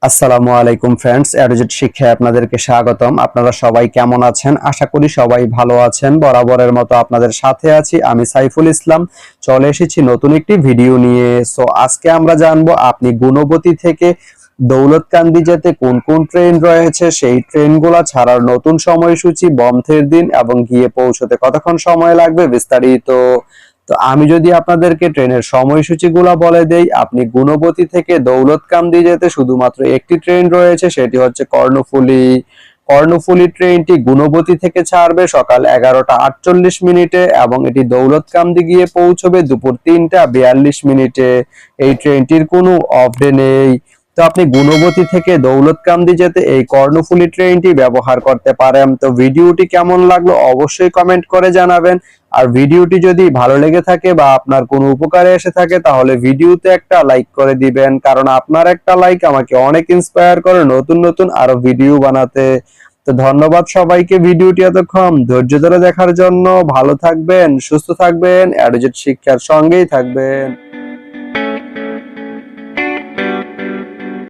আসসালামু আলাইকুম ফ্রেন্ডস, এডুজেট শিক্ষায় আপনাদেরকে স্বাগতম। আপনারা সবাই কেমন আছেন? আশা করি সবাই ভালো আছেন। বরাবরের মতো আপনাদের সাথে আছি আমি সাইফুল ইসলাম। চলে এসেছি নতুন একটি ভিডিও নিয়ে। সো আজকে আমরা জানবো আপনি গুণবতী থেকে দৌলতকান্দি যেতে কোন কোন ট্রেন রয়েছে, সেই ট্রেনগুলো ছাড়ার নতুন সময়সূচি, বন্ধের দিন এবং গিয়ে পৌঁছতে কতক্ষণ সময় লাগবে বিস্তারিত। তো আমি যদি আপনাদেরকে ট্রেনের সময়সূচিগুলো বলে দেই, আপনি গুণবতী থেকে দৌলতকান্দি যেতে শুধুমাত্র একটি ট্রেন রয়েছে, সেটি হচ্ছে কর্ণফুলী। কর্ণফুলী ট্রেনটি গুণবতী থেকে ছাড়বে সকাল 11টা 48 মিনিটে এবং এটি দৌলতকান্দি গিয়ে পৌঁছবে দুপুর 3টা 42 মিনিটে। এই ট্রেনটির কোনো অফ ডে নেই। তো আপনি গুণবতী থেকে দৌলতকান্দি যেতে এই কর্ণফুলী ট্রেনটি ব্যবহার করতে পারেন। তো ভিডিওটি কেমন লাগলো অবশ্যই কমেন্ট করে জানাবেন। আর ভিডিওটি যদি ভালো লেগে থাকে বা আপনার কোনো উপকারে এসে থাকে তাহলে ভিডিওতে একটা লাইক করে দিবেন, কারণ আপনার একটা লাইক আমাকে অনেক ইন্সপায়ার করে নতুন নতুন আরো ভিডিও বানাতে। তো ধন্যবাদ সবাইকে ভিডিওটি এতক্ষণ ধৈর্য ধরে দেখার জন্য। ভালো থাকবেন, সুস্থ থাকবেন, এডুজেট শিক্ষার সঙ্গেই থাকবেন।